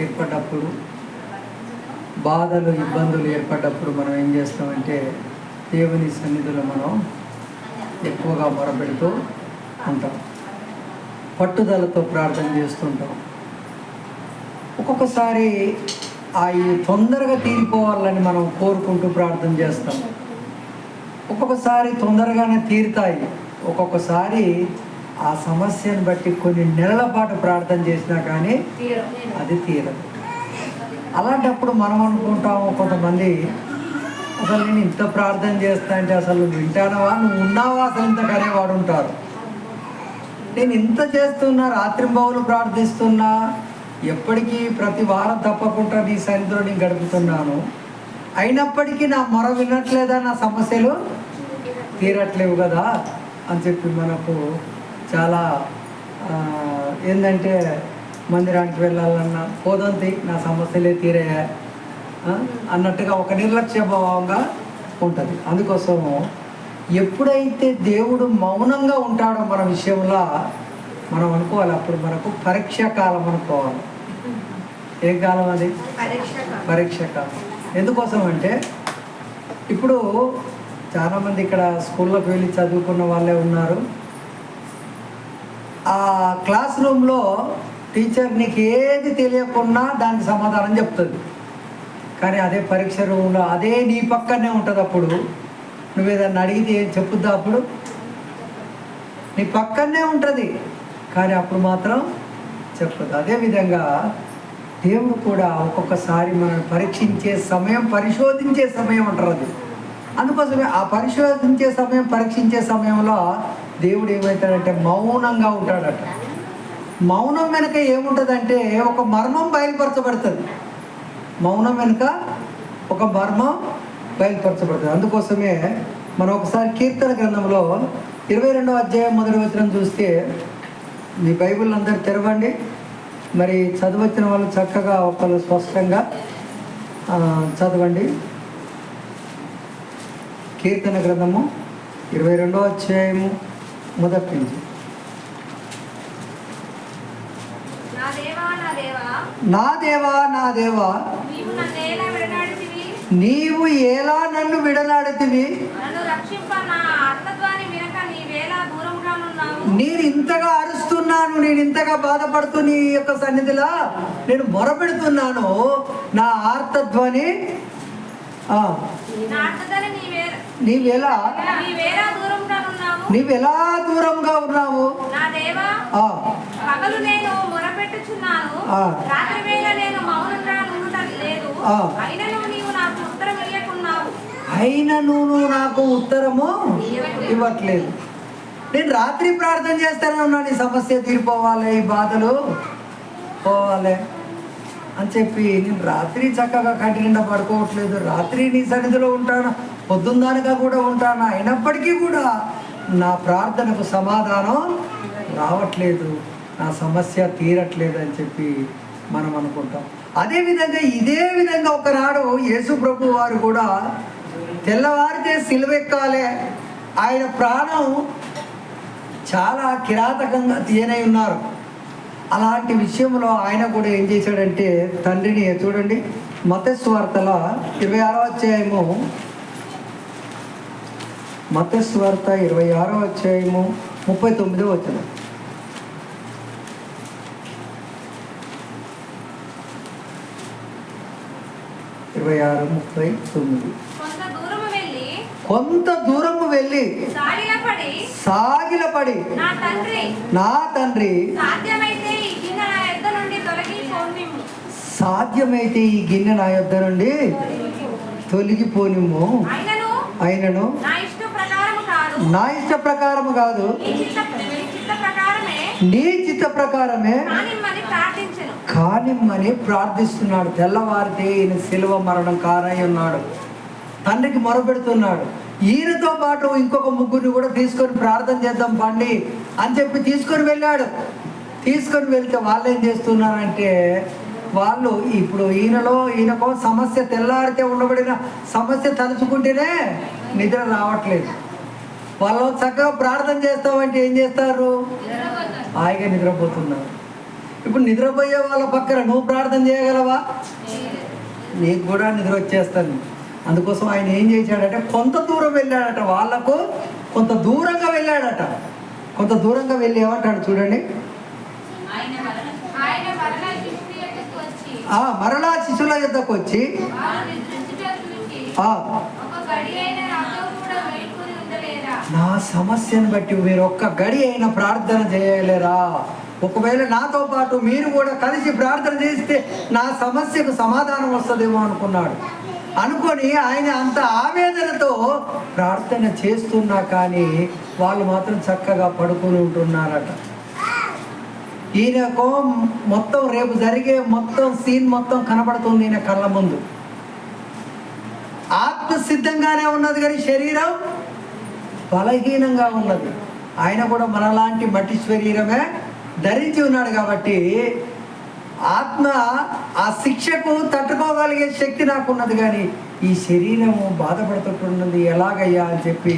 ఏర్పడ్డప్పుడు, బాధలు ఇబ్బందులు ఏర్పడ్డప్పుడు మనం ఏం చేస్తామంటే దేవుని సన్నిధిలో మనం ఎక్కువగా మొరపెడుతూ ఉంటాం, పట్టుదలతో ప్రార్థన చేస్తుంటాం. ఒక్కొక్కసారి అవి తొందరగా తీరిపోవాలని మనం కోరుకుంటూ ప్రార్థన చేస్తాం. ఒక్కొక్కసారి తొందరగానే తీరుతాయి, ఒక్కొక్కసారి ఆ సమస్యను బట్టి కొన్ని నెలల పాటు ప్రార్థన చేసినా కానీ అది తీరదు. అలాంటప్పుడు మనం అనుకుంటాము, కొంతమంది అసలు నేను ఇంత ప్రార్థన చేస్తా అంటే అసలు నువ్వు వింటానవా, నువ్వు ఉన్నావా అసలు ఇంత కనేవాడు ఉంటారు. నేను ఇంత చేస్తున్నా, రాత్రింబవలు ప్రార్థిస్తున్నా, ఎప్పటికీ ప్రతి వారం తప్పకుండా నీ సన్నిధిలో నేను గడుపుతున్నాను, అయినప్పటికీ నా మొర వినట్లేదా, నా సమస్యలు తీరట్లేవు కదా అని చెప్పి మనకు చాలా ఏంటంటే మందిరానికి వెళ్ళాలన్నా పోదంతి నా సమస్యలే తీరయ్యా అన్నట్టుగా ఒక నిర్లక్ష్య భావంగా ఉంటుంది. అందుకోసము ఎప్పుడైతే దేవుడు మౌనంగా ఉంటాడో మన విషయంలో మనం అనుకోవాలి, అప్పుడు మనకు పరీక్ష కాలం అనుకోవాలి. ఏం కాలం అది? పరీక్ష కాలం. ఎందుకోసం అంటే ఇప్పుడు చాలామంది ఇక్కడ స్కూల్లోకి వెళ్ళి చదువుకున్న వాళ్ళే ఉన్నారు. ఆ క్లాస్ రూమ్లో టీచర్ నీకు ఏది తెలియకున్నా దానికి సమాధానం చెప్తుంది. కానీ అదే పరీక్ష రూమ్లో అదే నీ పక్కనే ఉంటుంది. అప్పుడు నువ్వేదన్నా అడిగితే ఏం చెప్పుద్దా? అప్పుడు నీ పక్కనే ఉంటుంది, కానీ అప్పుడు మాత్రం చెప్పదు. అదేవిధంగా దేవుడు కూడా ఒక్కొక్కసారి మనం పరీక్షించే సమయం, పరిశోధించే సమయం అంటారు అది. అందుకోసమే ఆ పరిశోధించే సమయం, పరీక్షించే సమయంలో దేవుడు ఏమవుతాడంటే మౌనంగా ఉంటాడట. మౌనం వెనుక ఏముంటుందంటే ఒక మర్మం బయలుపరచబడుతుంది. మౌనం వెనుక ఒక మర్మం బయలుపరచబడుతుంది. అందుకోసమే మనం ఒకసారి కీర్తన గ్రంథంలో 22వ అధ్యాయం 1వ వచనం చూస్తే, మీ బైబిల్ అందరూ తెరవండి. మరి చదువచ్చిన వాళ్ళు చక్కగా ఒకళ్ళు స్పష్టంగా చదవండి. కీర్తన గ్రంథము 22వ అధ్యాయము మొదటి నుంచి. నా దేవా, నా దేవా, నీవు ఎలా నన్ను విడనాడితివి? నేను ఇంతగా అరుస్తున్నాను, నేను ఇంతగా బాధపడుతూ నీ యొక్క సన్నిధిలో నేను మొరపెడుతున్నాను. నా ఆర్తధ్వని నీవెలా దూరంగా ఉన్నావు? అయినను నువ్వు నాకు ఉత్తరము ఇవ్వట్లేదు. నేను రాత్రి ప్రార్థన చేస్తానే ఉన్నాను, ఈ సమస్య తీరిపోవాలి, ఈ బాధలు పోవాలి అని చెప్పి నేను రాత్రి చక్కగా కంటి నిండా పడుకోవట్లేదు, రాత్రి నీ సన్నిధిలో ఉంటాను, పొద్దున్నానుగా కూడా ఉంటాను, అయినప్పటికీ కూడా నా ప్రార్థనకు సమాధానం రావట్లేదు, నా సమస్య తీరట్లేదు అని చెప్పి మనం అనుకుంటాం. అదేవిధంగా ఇదే విధంగా ఒకనాడు యేసు ప్రభు వారు కూడా తెల్లవారితే సిలువెక్కాలే, ఆయన ప్రాణం చాలా కిరాతకంగా తీయనై ఉన్నారు. అలాంటి విషయంలో ఆయన కూడా ఏం చేశాడంటే తండ్రిని, చూడండి మత్తయి సువార్తల 26వ అధ్యాయము, మత్తయి సువార్త 26వ అధ్యాయము 39వ వచనం. 26:39. కొంత దూరము వెళ్ళి సాగిలపడి నా తండ్రి, సాధ్యమైతే ఈ గిన్నె నా యొద్ద నుండి తొలగిపోనిమ్ము, అయినను నా ఇష్ట ప్రకారము కాదు, నీ చిత్త ప్రకారమే కానిమ్మని ప్రార్థిస్తున్నాడు. తెల్లవారితే ఈయన శిలువ మరణం కారై ఉన్నాడు, తండ్రికి మొరపెడుతున్నాడు. ఈయనతో పాటు ఇంకొక ముగ్గురిని కూడా తీసుకొని ప్రార్థన చేద్దాం పండి అని చెప్పి తీసుకొని వెళ్ళాడు. తీసుకొని వెళ్తే వాళ్ళు ఏం చేస్తున్నారంటే, వాళ్ళు ఇప్పుడు ఈయనకో సమస్య, తెల్లారితే ఉండబడిన సమస్య తలుచుకుంటేనే నిద్ర రావట్లేదు. వాళ్ళు చక్కగా ప్రార్థన చేస్తామంటే ఏం చేస్తారు? హాయిగా నిద్రపోతున్నారు. ఇప్పుడు నిద్రపోయే వాళ్ళ పక్కన నువ్వు ప్రార్థన చేయగలవా? నీకు కూడా నిద్ర వచ్చేస్తుంది. అందుకోసం ఆయన ఏం చేశాడంటే కొంత దూరం వెళ్ళాడట, వాళ్ళకు కొంత దూరంగా వెళ్ళాడట. కొంత దూరంగా వెళ్ళి ఏమంటాడు చూడండి, మరలా శిశువుల యొద్దకు వచ్చి నా సమస్యను బట్టి మీరు ఒక్క గడి అయినా ప్రార్థన చేయలేరా? ఒకవేళ నాతో పాటు మీరు కూడా కలిసి ప్రార్థన చేస్తే నా సమస్యకు సమాధానం వస్తుందేమో అనుకున్నాడు. అనుకొని ఆయన అంత ఆవేదనతో ప్రార్థన చేస్తున్నా కానీ వాళ్ళు మాత్రం చక్కగా పడుకొని ఉంటున్నారట. ఈయనకు మొత్తం రేపు జరిగే మొత్తం సీన్ మొత్తం కనబడుతుంది ఈయన కళ్ళ ముందు. ఆత్మ సిద్ధంగానే ఉన్నది కానీ శరీరం బలహీనంగా ఉన్నది. ఆయన కూడా మనలాంటి మట్టి శరీరమే ధరించి ఉన్నాడు కాబట్టి ఆత్మ ఆ శిక్షకు తట్టుకోగలిగే శక్తి నాకున్నది, కానీ ఈ శరీరము బాధపడుతున్నది ఎలాగయ్యా అని చెప్పి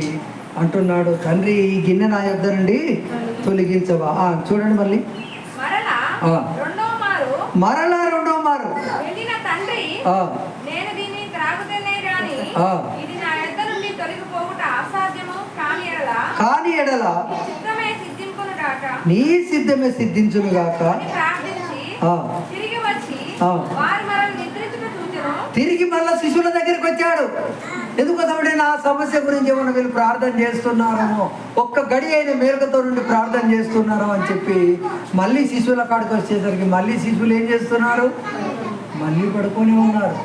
అంటున్నాడు. తండ్రి, ఈ గిన్నె నా యొద్ద నుండి తొలగించవా? చూడండి మళ్ళీ మరలా రెండో మారు కాని ఎడల నీ సిద్ధమే సిద్ధించునుగాక. తిరిగి మళ్ళా శిశువుల దగ్గరికి వచ్చాడు. ఎందుకోసమంటే నా సమస్య గురించి ఏమన్నా వీళ్ళు ప్రార్థన చేస్తున్నారేమో, ఒక్క గడి అయిన మేరకతో నుండి ప్రార్థన చేస్తున్నారో అని చెప్పి మళ్ళీ శిశువుల కాడికి వచ్చేసరికి మళ్ళీ శిశువులు ఏం చేస్తున్నారు? మళ్ళీ పడుకొని ఉన్నారు.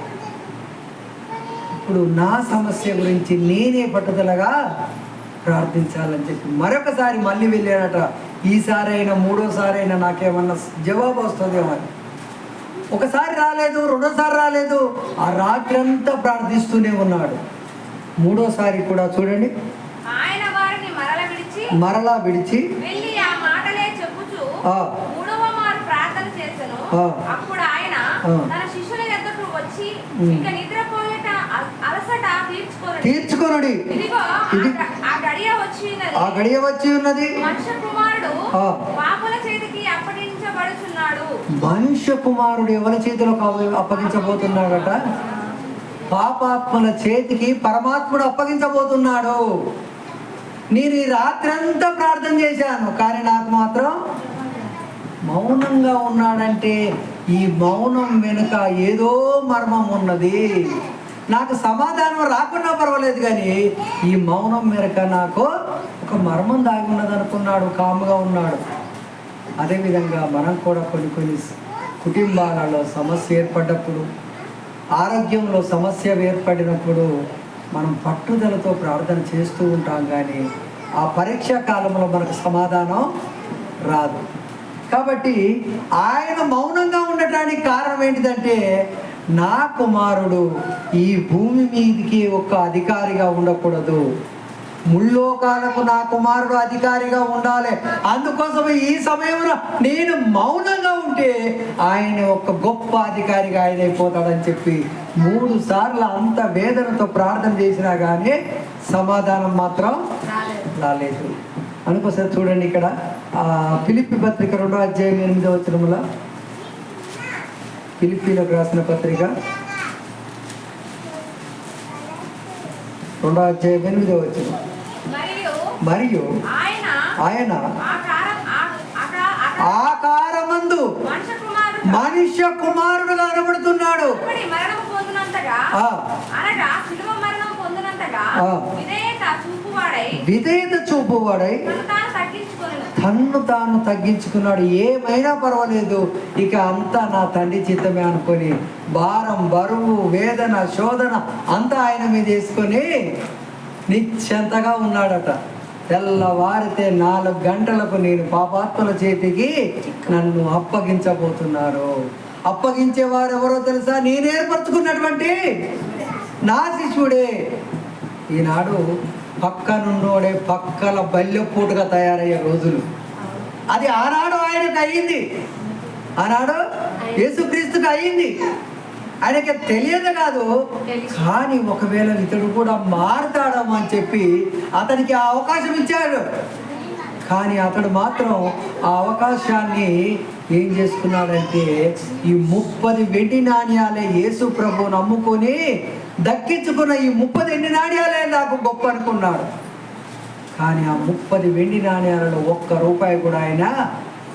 ఇప్పుడు నా సమస్య గురించి నేనే పట్టుదలగా ప్రార్థించాలని చెప్పి మరొకసారి మళ్ళీ వెళ్ళాడట. ఈసారి అయినా మూడోసారి అయినా నాకేమన్నా జవాబు వస్తుందేమో అని. ఒకసారి రాలేదు, రెండోసారి రాలేదు, ఆ రాత్రి అంతా ప్రార్థిస్తూనే ఉన్నాడు. మూడోసారి కూడా చూడండి, మరలా విడిచి తీర్చుకొనుడి. ఆ గడియ వచ్చి ఉన్నది. మనుష్య కుమారుడు ఎవరి చేతిలో అప్పగించబోతున్నాడట? పాపాత్మల చేతికి పరమాత్ముడు అప్పగించబోతున్నాడు. నేను ఈ రాత్రి అంతా ప్రార్థన చేశాను, కానీ నాకు మాత్రం మౌనంగా ఉన్నాడంటే ఈ మౌనం వెనుక ఏదో మర్మం ఉన్నది. నాకు సమాధానం రాకున్నా పర్వాలేదు, కానీ ఈ మౌనం వెనుక నాకు ఒక మర్మం దాగి ఉన్నది అనుకున్నాడు. కాముగా ఉన్నాడు. అదేవిధంగా మనం కూడా కొన్ని కుటుంబాలలో సమస్య ఏర్పడ్డప్పుడు, ఆరోగ్యంలో సమస్య ఏర్పడినప్పుడు మనం పట్టుదలతో ప్రార్థన చేస్తూ ఉంటాం, కానీ ఆ పరీక్షా కాలంలో మనకు సమాధానం రాదు. కాబట్టి ఆయన మౌనంగా ఉండటానికి కారణం ఏంటిదంటే, నా కుమారుడు ఈ భూమి మీదకి ఒక అధికారిగా ఉండకూడదు, ముల్లోకాలకు నా కుమారుడు అధికారిగా ఉండాలి. అందుకోసం ఈ సమయంలో నేను మౌనంగా ఉంటే ఆయన ఒక గొప్ప అధికారిగా ఆయన అయిపోతాడని చెప్పి 3 సార్లు అంత వేదనతో ప్రార్థన చేసినా కానీ సమాధానం మాత్రం రాలేదు. అందుకోసం చూడండి, ఇక్కడ ఫిలిప్పీ పత్రిక 2వ అధ్యాయం 8వ వచనములో, ఫిలిప్పీలకు రాసిన పత్రిక 2వ అధ్యాయం 8వ వచనం. మరియు ఆయన ఆకారమందు మనుష్య కుమారుడుగా కనబడుతున్నాడు. విధేయత చూపువాడై తన్ను తాను తగ్గించుకున్నాడు. ఏమైనా పర్వాలేదు, ఇక అంతా నా తండ్రి చిత్తమే అనుకొని భారం, బరువు, వేదన, శోధన అంతా ఆయన మీద వేసుకొని నిశ్చంతగా ఉన్నాడట. తెల్లవారితే 4 గంటలకు నేను పాపాత్మల చేతికి నన్ను అప్పగించబోతున్నారు. అప్పగించేవారు ఎవరో తెలుసా? నేను ఏర్పరచుకున్నటువంటి నా శిష్యుడే. ఈనాడు పక్కనున్నోడే పక్కల బల్యపూటుగా తయారయ్యే రోజులు. అది ఆనాడు ఆయనకు అయ్యింది, ఆనాడు యేసుక్రీస్తుకు అయ్యింది. ఆయనకి తెలియదు కాదు, కానీ ఒకవేళ ఇతడు కూడా మారుతాడేమో అని చెప్పి అతనికి ఆ అవకాశం ఇచ్చాడు. కానీ అతడు మాత్రం ఆ అవకాశాన్ని ఏం చేసుకున్నాడంటే ఈ 30 వెండి నాణ్యాలే యేసు ప్రభు నమ్ముకొని దక్కించుకున్న ఈ 30 వెండి నాణ్యాలే నాకు గొప్ప అనుకున్నాడు. కానీ ఆ 30 వెండి నాణ్యాలలో ఒక్క రూపాయి కూడా ఆయన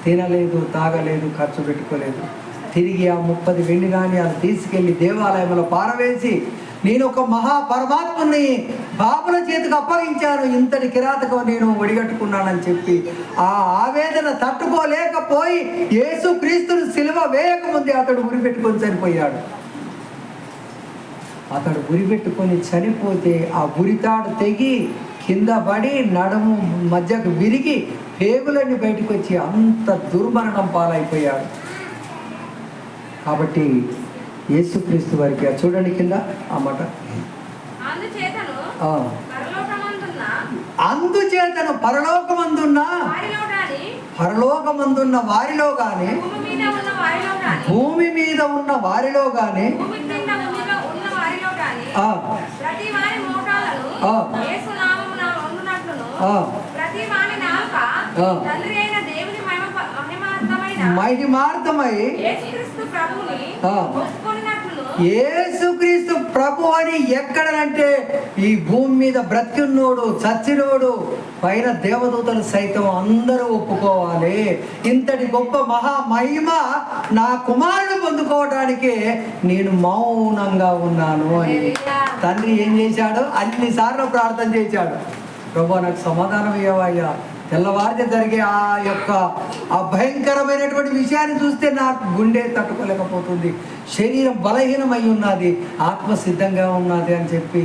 తినలేదు, తాగలేదు, ఖర్చు పెట్టుకోలేదు. తిరిగి ఆ 30 వెండి నాణ్యాలు తీసుకెళ్ళి దేవాలయంలో పారవేసి, నేను ఒక మహా పరమాత్మని పాపుల చేతికి అప్పగించాను, ఇంతటి కిరాతకం నేను ఒడిగట్టుకున్నానని చెప్పి ఆ ఆవేదన తట్టుకోలేకపోయి యేసుక్రీస్తును సిలువ వేయకముందే అతడు ఉరిపెట్టుకొని చనిపోయాడు. అతడు ఉరిపెట్టుకొని చనిపోతే ఆ ఉరితాడు తెగి కింద పడి నడుము మధ్యకు విరిగి పేగులన్నీ బయటకు వచ్చి అంత దుర్మరణం పాలైపోయాడు. కాబట్టి యేసుక్రీస్తు వారికి చూడండి కింద ఆ మాట, అందుచేతను పరలోకమందున్న వారిలో గాని భూమి మీద ఉన్న వారిలో గాని మహిమార్థమై యేసుక్రీస్తు ప్రభు అని ఎక్కడనంటే ఈ భూమి మీద బ్రతికున్నోడు, చచ్చినోడు, పైన దేవదూతలు సైతం అందరూ ఒప్పుకోవాలి. ఇంతటి గొప్ప మహా మహిమ నా కుమారుడు పొందుకోవడానికి నేను మౌనంగా ఉన్నాను అని తండ్రి ఏం చేశాడు? అన్నిసార్లు ప్రార్థన చేశాడు, ప్రభు నాకు సమాధానం ఇవ్వయ్యా. తెల్లవారితే జరిగే ఆ యొక్క ఆ భయంకరమైనటువంటి విషయాన్ని చూస్తే నాకు గుండె తట్టుకోలేకపోతుంది, శరీరం బలహీనమై ఉన్నది, ఆత్మ సిద్ధంగా ఉన్నది అని చెప్పి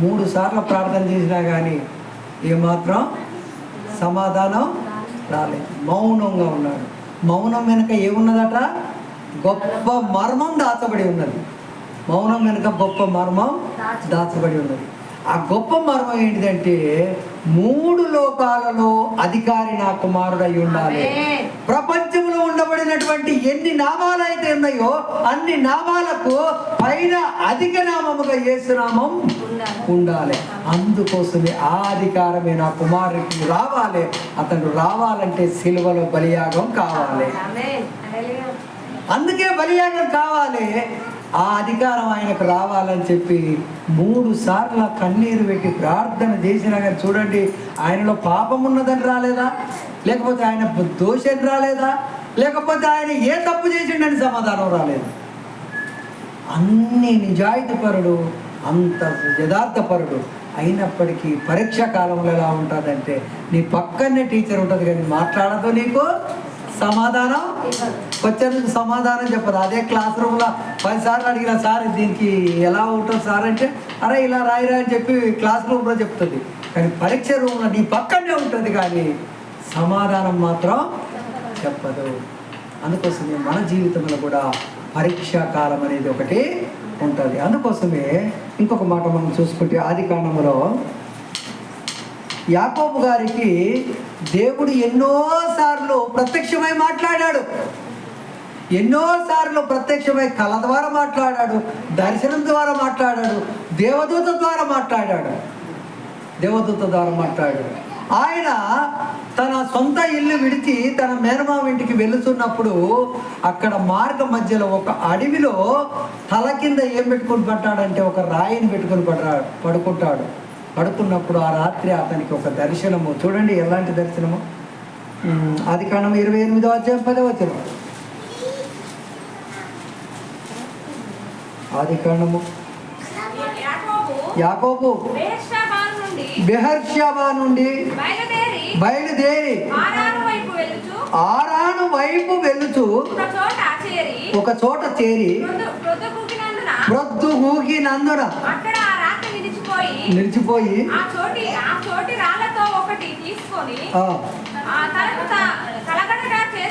3 సార్లు ప్రార్థన చేసినా కానీ ఏమాత్రం సమాధానం రాలేదు. మౌనంగా ఉన్నాడు. మౌనం వెనుక ఏమున్నదట? గొప్ప మర్మం దాచబడి ఉన్నది. మౌనం వెనుక గొప్ప మర్మం దాచబడి ఉన్నది. ఆ గొప్ప మర్మం ఏంటిదంటే 3 లోకాలలో అధికారి నా కుమారుడై ఉండాలి. ప్రపంచంలో ఉండబడినటువంటి ఎన్ని నామాలు అయితే ఉన్నాయో అన్ని నామాలకు పైన అధిక నామముగా యేసునామం ఉండాలి. అందుకోసమే ఆ అధికారమే నా కుమారుడికి రావాలి. అతను రావాలంటే సిలువలో బలియాగం కావాలి. అందుకే బలియాగం కావాలి. ఆ అధికారం ఆయనకు రావాలని చెప్పి 3 సార్లు కన్నీరు పెట్టి ప్రార్థన చేసినా కానీ చూడండి, ఆయనలో పాపం ఉన్నదని రాలేదా? లేకపోతే ఆయన దోషం రాలేదా? లేకపోతే ఆయన ఏ తప్పు చేసిండని సమాధానం రాలేదు. అన్ని నిజాయితీపరుడు, అంత యథార్థపరుడు అయినప్పటికీ పరీక్షా కాలంలో ఎలా ఉంటుందంటే నీ పక్కనే టీచర్ ఉంటుంది కానీ మాట్లాడదు, నీకు సమాధానం వచ్చేందుకు సమాధానం చెప్పదు. అదే క్లాస్ రూమ్లో 10 సార్లు అడిగిన, సార్ దీనికి ఎలా ఉంటుంది సార్ అంటే, అరే ఇలా రాయిరా అని చెప్పి క్లాస్ రూమ్లో చెప్తుంది. కానీ పరీక్ష రూమ్లో నీ పక్కనే ఉంటుంది కానీ సమాధానం మాత్రం చెప్పదు. అందుకోసమే మన జీవితంలో కూడా పరీక్షా కాలం అనేది ఒకటి ఉంటుంది. అందుకోసమే ఇంకొక మాట మనం చూసుకుంటే ఆదికాండములో యాకోబు గారికి దేవుడు ఎన్నోసార్లు ప్రత్యక్షమై మాట్లాడాడు. ఎన్నోసార్లు ప్రత్యక్షమై కళ ద్వారా మాట్లాడాడు, దర్శనం ద్వారా మాట్లాడాడు, దేవదూత ద్వారా మాట్లాడాడు. ఆయన తన సొంత ఇల్లు విడిచి తన మేనమామ ఇంటికి వెళుతున్నప్పుడు అక్కడ మార్గ మధ్యలో ఒక అడవిలో తల కింద ఏం పెట్టుకుని పడ్డాడంటే ఒక రాయిని పెట్టుకుని పడుకుంటాడు. పడుకున్నప్పుడు ఆ రాత్రి అతనికి ఒక దర్శనము. చూడండి ఎలాంటి దర్శనము. ఆదికాండం 28వ అధ్యాయం 10వ వచనం. ఆదికాండము యాకోబు బెహర్షెబా నుండి బయలుదేరి ఆరాను వైపు వెళుచు ఒక చోట చేరి ప్రొద్దుగూకినందున నిలిచిపోయి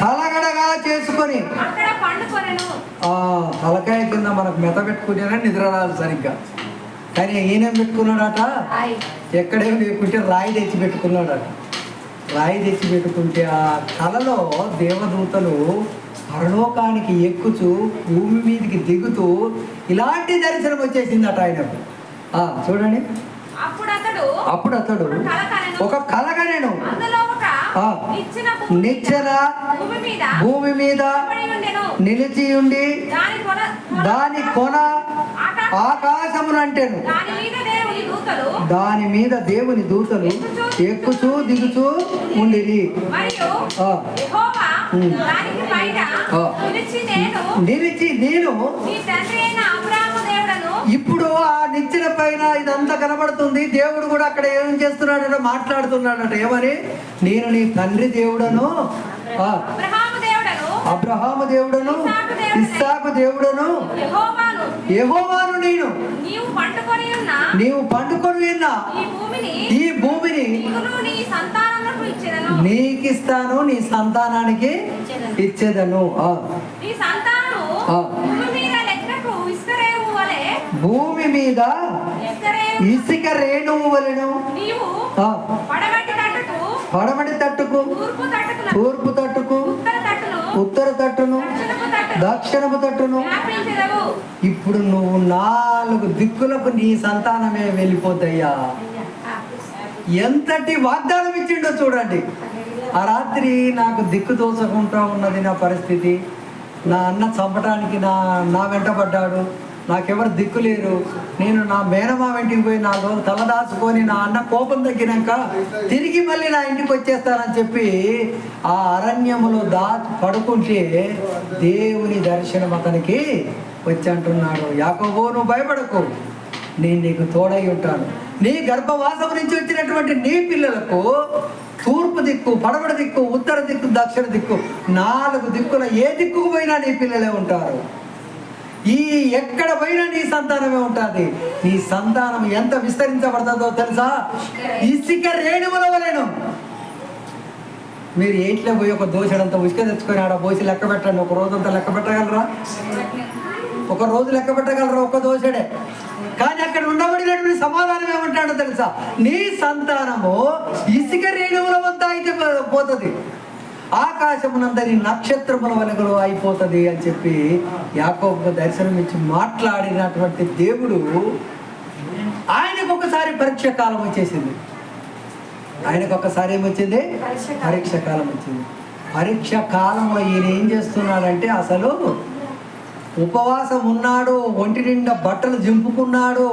తలగడగా చేసుకొని తలకాయ కింద మనకు మెత పెట్టుకునే నిద్ర రాదు సరిగ్గా. కానీ ఈయనేం పెట్టుకున్నాడట? ఎక్కడేం లేకుంటే రాయి తెచ్చి పెట్టుకున్నాడట. రాయి తెచ్చి పెట్టుకుంటే ఆ కలలో దేవదూతలు పరలోకానికి ఎక్కుచూ భూమి మీదకి దిగుతూ ఇలాంటి దర్శనం వచ్చేసిందట ఆయనకు. చూడండి, అప్పుడు అతడు ఒక కలగనెను, ఆ, నిచ్చెన భూమి మీద నిలిచి ఉండి దాని కొన ఆకాశమునంటెను. దాని మీద దేవుని దూతలు ఎక్కుచూ దిగుచూ ఉండిరి. నిలిచి నేను ఇప్పుడు ఆ నిచ్చెన పైన ఇదంతా కనబడుతుంది. దేవుడు కూడా అక్కడ ఏం చేస్తున్నాడట, మాట్లాడుతున్నాడట. ఏమని? నేను నీ తండ్రి దేవుడను, అబ్రహాము దేవుడను, ఇస్సాకు దేవుడను, యెహోవాను నేను. నీవు పండుకొని ఉన్న ఈ భూమిని నీకిస్తాను, నీ సంతానానికి ఇచ్చేదను. భూమి మీద ఇసుక రేణువు వలెను పడమటి తట్టుకు, తూర్పు తట్టుకు, ఉత్తర తట్టును, దక్షిణపు తట్టును. ఇప్పుడు నువ్వు 4 దిక్కులకు నీ సంతానమే వెళ్ళిపోతాయ్యా. ఎంతటి వాగ్దానం ఇచ్చిండో చూడండి. ఆ రాత్రి నాకు దిక్కు తోచకుండా ఉన్నది నా పరిస్థితి. నా అన్న చంపడానికి నా వెంట పడ్డాడు. నాకెవరు దిక్కు లేరు. నేను నా మేనమా ఇంటికి పోయి 4 రోజులు తలదాచుకొని నా అన్న కోపం తగ్గినాక తిరిగి మళ్ళీ నా ఇంటికి వచ్చేస్తానని చెప్పి ఆ అరణ్యములో పడుకుంటే దేవుని దర్శనం అతనికి వచ్చి అంటున్నాడు, యాకోబు నువ్వు భయపడకు, నేను నీకు తోడై ఉంటాను. నీ గర్భవాసం నుంచి వచ్చినటువంటి నీ పిల్లలకు తూర్పు దిక్కు, పడమటి దిక్కు, ఉత్తర దిక్కు, దక్షిణ దిక్కు, 4 దిక్కుల ఏ దిక్కుకు పోయినా నీ పిల్లలే ఉంటారు. ఈ ఎక్కడ పోయినా నీ సంతానమే ఉంటుంది. నీ సంతానం ఎంత విస్తరించబడుతుందో తెలుసా? ఇసుక రేణువుల వలెను. మీరు ఏంట్లో పోయి ఒక దోషడంతా ఉసుక తెచ్చుకొని ఆడ పోసి లెక్క పెట్టండి. ఒక రోజంతా లెక్క పెట్టగలరా? ఒక రోజు లెక్క పెట్టగలరా? ఒక దోషడే. కానీ అక్కడ ఉండబడినటువంటి సమాధానం ఏమంటాడో తెలుసా? నీ సంతానము ఇసుక రేణువుల వద్ద అయితే పోతుంది, ఆకాశమునందరి నక్షత్రముల వెలుగులో అయిపోతుంది అని చెప్పి యాకోబుకు దర్శనం ఇచ్చి మాట్లాడినటువంటి దేవుడు, ఆయనకు ఒకసారి పరీక్ష కాలం వచ్చేసింది. ఆయనకు ఒకసారి ఏమొచ్చింది? పరీక్ష కాలం వచ్చింది. పరీక్ష కాలంలో ఈయన ఏం చేస్తున్నాడంటే, అసలు ఉపవాసం ఉన్నాడు, ఒంటి నిండా బట్టలు జింపుకున్నాడు.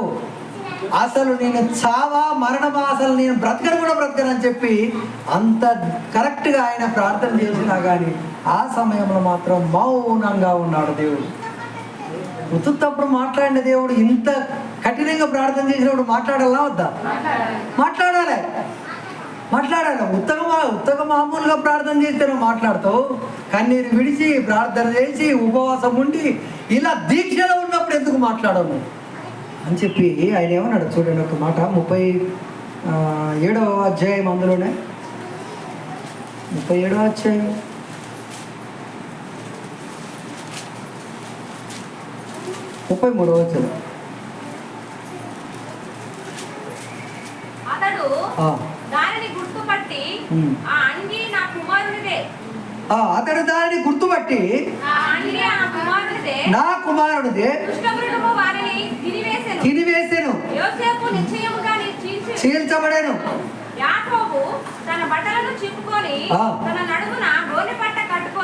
అసలు నేను చావా మరణమా, అసలు నేను బ్రతకను కూడా బ్రతకనని చెప్పి అంత కరెక్ట్గా ఆయన ప్రార్థన చేసినా కానీ ఆ సమయంలో మాత్రం మౌనంగా ఉన్నాడు దేవుడు. ఉతుత్తప్పుడు మాట్లాడిన దేవుడు ఇంత కఠినంగా ప్రార్థన చేసినప్పుడు మాట్లాడాలా వద్దా? మాట్లాడాలి. ఉత్తగ మామూలుగా ప్రార్థన చేస్తే నువ్వు మాట్లాడతావు. కన్నీరు విడిచి ప్రార్థన చేసి ఉపవాసం ఉండి ఇలా దీక్షలో ఉన్నప్పుడు ఎందుకు మాట్లాడవు అని చెప్పి ఆయన ఏమన్నాడు చూడండి. ఒక మాట 37వ అధ్యాయం, అందులోనే 37వ అధ్యాయం 33వ వచనం. అతడు దానిని గుర్తుపట్టి నా కుమారుడిదే తినివేసెను, చీల్చబడెను.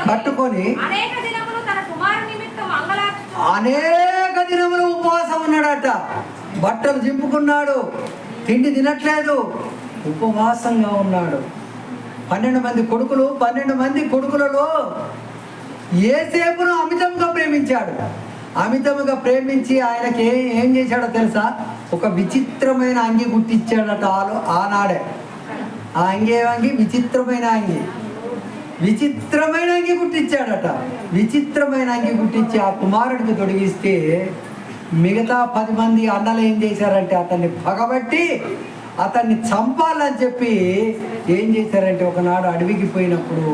కట్టుకొని అనేక దినములు ఉపవాసం ఉన్నాడట. బట్టలు చింపుకున్నాడు, తిండి తినట్లేదు, ఉపవాసంగా ఉన్నాడు. 12 మంది కొడుకులు, 12 మంది కొడుకులలో యోసేపును అమితంగా ప్రేమించాడు. అమితంగా ప్రేమించి ఆయనకి ఏం చేశాడో తెలుసా? ఒక విచిత్రమైన అంగి గుట్టించాడట. ఆనాడే ఆ అంగి విచిత్రమైన అంగి గుట్టించాడట. విచిత్రమైన అంగి గుట్టించి ఆ కుమారుడికి తొడిగిస్తే మిగతా 10 మంది అన్నలు ఏం చేశారంటే అతన్ని పగబట్టి అతన్ని చంపాలని చెప్పి ఏం చేశారంటే ఒకనాడు అడవికి పోయినప్పుడు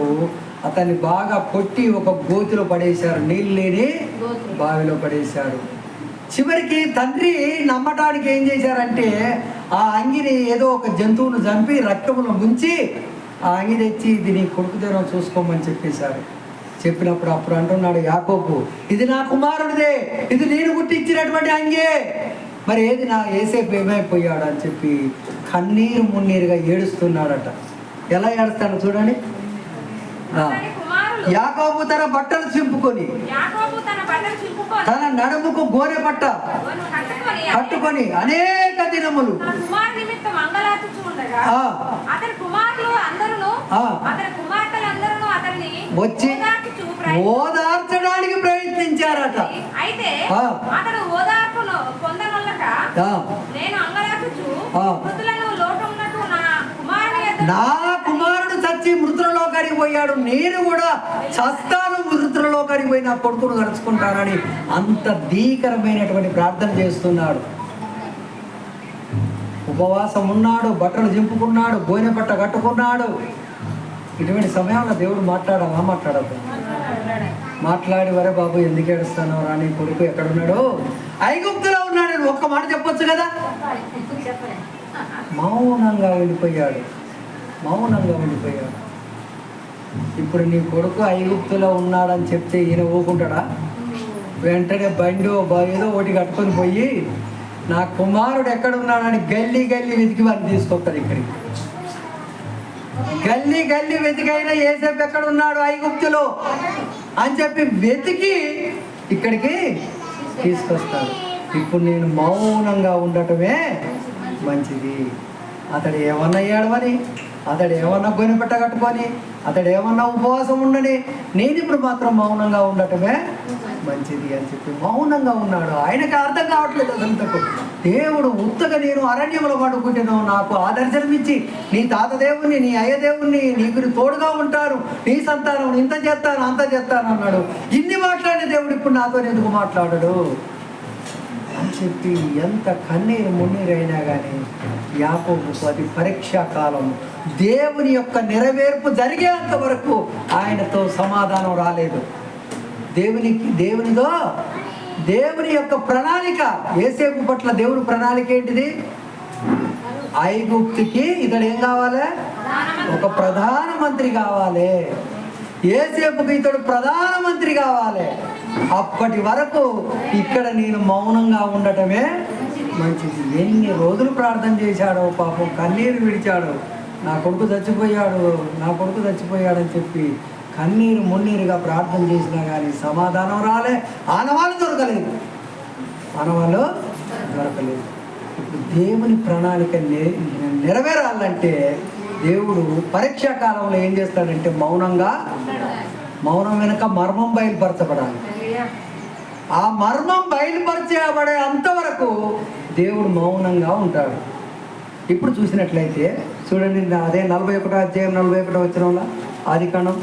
అతన్ని బాగా కొట్టి ఒక గోతిలో పడేశారు, నీళ్ళు లేని బావిలో పడేశారు. చివరికి తండ్రి నమ్మటానికి ఏం చేశారంటే ఆ అంగిని ఏదో ఒక జంతువును చంపి రక్తమును ముంచి ఆ అంగి తెచ్చి ఇది నీ కొడుకుదేనో చూసుకోమని చెప్పేశారు. చెప్పినప్పుడు అప్పుడు అంటున్నాడు యాకోబు, ఇది నా కుమారుడిదే, ఇది నేను గుట్టించినటువంటి అంగే, మరి ఏది నా యోసేపు ఏమైపోయాడు అని చెప్పి కన్నీరు మున్నీరుగా ఏడుస్తున్నాడట. ఎలా ఏడుస్తాడు చూడండి. అతని కుమారులు యాకోబు తన బట్టలు చింపుకొని తన నడుముకు గోనె పట్ట కట్టుకొని అనేక దినములు తన కుమారు నిమిత్తం అంగలార్చుచు ఉండగా అతని కుమారులు అందరూ అతని కుమార్తెలందరూ అతన్ని వచ్చి ఓదార్చడానికి ప్రయత్నించారట. అయితే అతడు ఓదార్పును పొందనొల్లక నేను అంగలార్చుచు మృతులను లోటు ఉన్నట్టు నా కుమారుడు చచ్చి మృతులలోకానికి పోయాడు, నేను కూడా చస్తాను మృతులలోకానికి పోయి నా కొడుకును గడుచుకుంటానని అంత భీకరమైనటువంటి ప్రార్థన చేస్తున్నాడు. ఉపవాసం ఉన్నాడు, బట్టలు చింపుకున్నాడు, గోనె పట్ట కట్టుకున్నాడు. ఇటువంటి సమయంలో దేవుడు మాట్లాడదు. మాట్లాడి వరే బాబు ఎందుకు ఏడుస్తాను రాని కొడుకు ఎక్కడున్నాడు, ఐగుప్తులో ఉన్నాడు ఒక్క మాట చెప్పొచ్చు కదా. మౌనంగా వెళ్ళిపోయాడు. ఇప్పుడు నీ కొడుకు ఐగుప్తులో ఉన్నాడని చెప్తే ఈయన ఊకుంటాడా? వెంటనే బండి ఏదో ఒకటి కట్టుకొని పోయి నా కుమారుడు ఎక్కడున్నాడని గల్లీ వెతికి వారిని తీసుకొస్తాడు. ఇక్కడికి గల్లీ వెతికైనా యేసేపు ఎక్కడున్నాడు ఐగుప్తులో అని చెప్పి వెతికి ఇక్కడికి తీసుకొస్తాడు. ఇప్పుడు నేను మౌనంగా ఉండటమే మంచిది. అతడు ఏమన్నా ఏడవని, అతడు ఏమన్నా గొనిపెట్ట కట్టుకొని, అతడు ఏమన్నా ఉపవాసం ఉండని, నేను ఇప్పుడు మాత్రం మౌనంగా ఉండటమే మంచిది అని చెప్పి మౌనంగా ఉన్నాడు. ఆయనకి అర్థం కావట్లేదు అదంతకు. దేవుడు ఉత్తగా నేను అరణ్యంలో పడుకుంటాను, నాకు ఆదర్శనమిచ్చి నీ తాత దేవుణ్ణి, నీ అయ్య దేవుణ్ణి, నీకు తోడుగా ఉంటాను, నీ సంతానం ఇంత చేస్తాను అంత చేస్తాను అన్నాడు. ఇన్ని మాట్లాడిన దేవుడు ఇప్పుడు నాతో ఎందుకు మాట్లాడాడు అని చెప్పి ఎంత కన్నీరు మున్నీరైనా కానీ యాకోబు అది పరీక్షా కాలం. దేవుని యొక్క నెరవేర్పు జరిగేంత వరకు ఆయనతో సమాధానం రాలేదు. దేవుని యొక్క ప్రణాళిక యేసేపు పట్ల దేవుని ప్రణాళిక ఏంటిది? ఐగుప్తుకి ఇతడు ఏం కావాలి? ఒక ప్రధానమంత్రి కావాలి. యేసేపుకి ఇతడు ప్రధానమంత్రి కావాలి. అప్పటి వరకు ఇక్కడ నేను మౌనంగా ఉండటమే మంచిది. ఎన్ని రోజులు ప్రార్థన చేశాడో పాపం, కన్నీరు విడిచాడు. నా కొడుకు చచ్చిపోయాడని చెప్పి కన్నీరు మున్నీరుగా ప్రార్థన చేసినా కానీ సమాధానం రాలే, ఆనవాళ్ళు దొరకలేదు. ఇప్పుడు దేవుని ప్రణాళిక నెరవేరాలంటే దేవుడు పరీక్షా కాలంలో ఏం చేస్తాడంటే మౌనం వెనుక మర్మం బయలుపరచబడాలి. ఆ మర్మం బయలుపరచబడే అంతవరకు దేవుడు మౌనంగా ఉంటాడు. ఇప్పుడు చూసినట్లయితే చూడండి, అదే 41వ అధ్యాయం 41వ వచనంలో, ఆదికాండం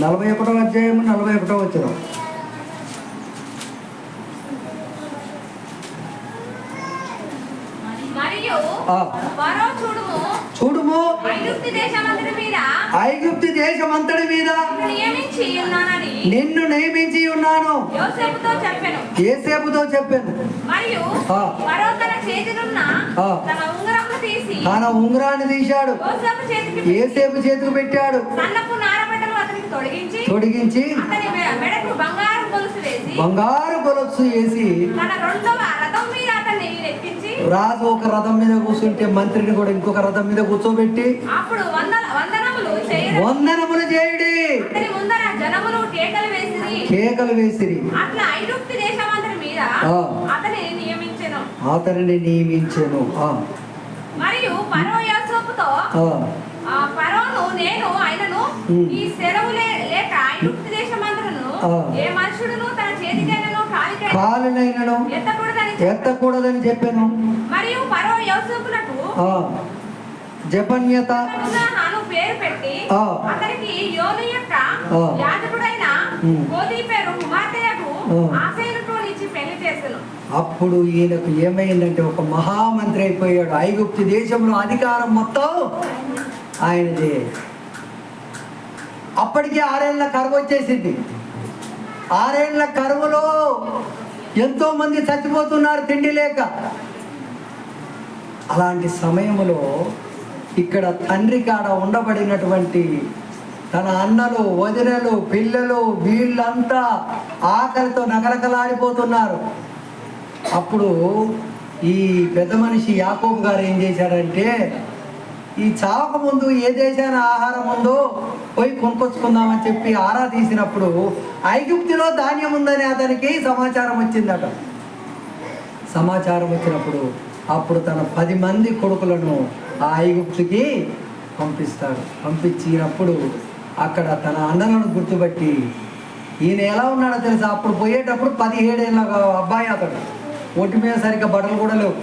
41వ అధ్యాయం 41వ వచనం. చూడుము ఐగుప్తు దేశమంతటి మీద నిన్ను నియమించి ఉన్నాను యోసేపుతో చెప్పాను. తన ఉంగరాన్ని తీశాడు, యోసేపు చేతికి పెట్టాడు. తొడిగించి బంగారు గొలుసు వేసి రాజు ఒక రథం మీద కూర్చుంటే మంత్రిని కూడా ఇంకొక రథం మీద కూర్చోబెట్టి వందనములు చేయుడి కేకలు వేసిరి. అతనిని నియమించెను. మరియు ఫరో యోసేపుతో ఫరోను నేను ఆయనను ఈ సెలవు లేక ఐగుప్తు దేశమంతను ఏ మనుషుడును తన చేతికైనను కాలినైనను ఎత్తకూడదని చెప్పాను. మరియు ఫరో యోసేపునకు జపన్యత పేరు పెట్టి అతనికి యోను యొక్క యాజకుడైన గోదీపేరు కుమార్తెకు ఆశీనుతో ఇచ్చి పెళ్లి చేశాను. అప్పుడు ఈయనకు ఏమైందంటే ఒక మహామంత్రి అయిపోయాడు. ఐగుప్తు దేశంలో అధికారం మొత్తం ఆయనదే. అప్పటికే 6 ఏళ్ల కరువు వచ్చేసింది. 6 ఏళ్ల కరువులో ఎంతో మంది చచ్చిపోతున్నారు తిండి లేక. అలాంటి సమయంలో ఇక్కడ తండ్రి కాడ ఉండబడినటువంటి తన అన్నలు, వదినలు, పిల్లలు వీళ్ళంతా ఆకలితో నకలకలాడిపోతున్నారు. అప్పుడు ఈ పెద్ద మనిషి యాకోబు గారు ఏం చేశాడంటే ఈ చావక ముందు ఏ దేశాన ఆహారం ఉందో పోయి కొనుక్కొచ్చుకుందామని చెప్పి ఆరా తీసినప్పుడు ఐగుప్తులో ధాన్యం ఉందని అతనికి సమాచారం వచ్చిందట. సమాచారం వచ్చినప్పుడు అప్పుడు తన 10 మంది కొడుకులను ఆ ఐగుప్తుకి పంపిస్తాడు. పంపించినప్పుడు అక్కడ తన అన్నలను గుర్తుపట్టి, ఈయన ఎలా ఉన్నాడో తెలుసా, అప్పుడు పోయేటప్పుడు 17 ఏళ్ళ అబ్బాయి అతడు, ఒంటి మీద సరిగ్గా బట్టలు కూడా లేవు.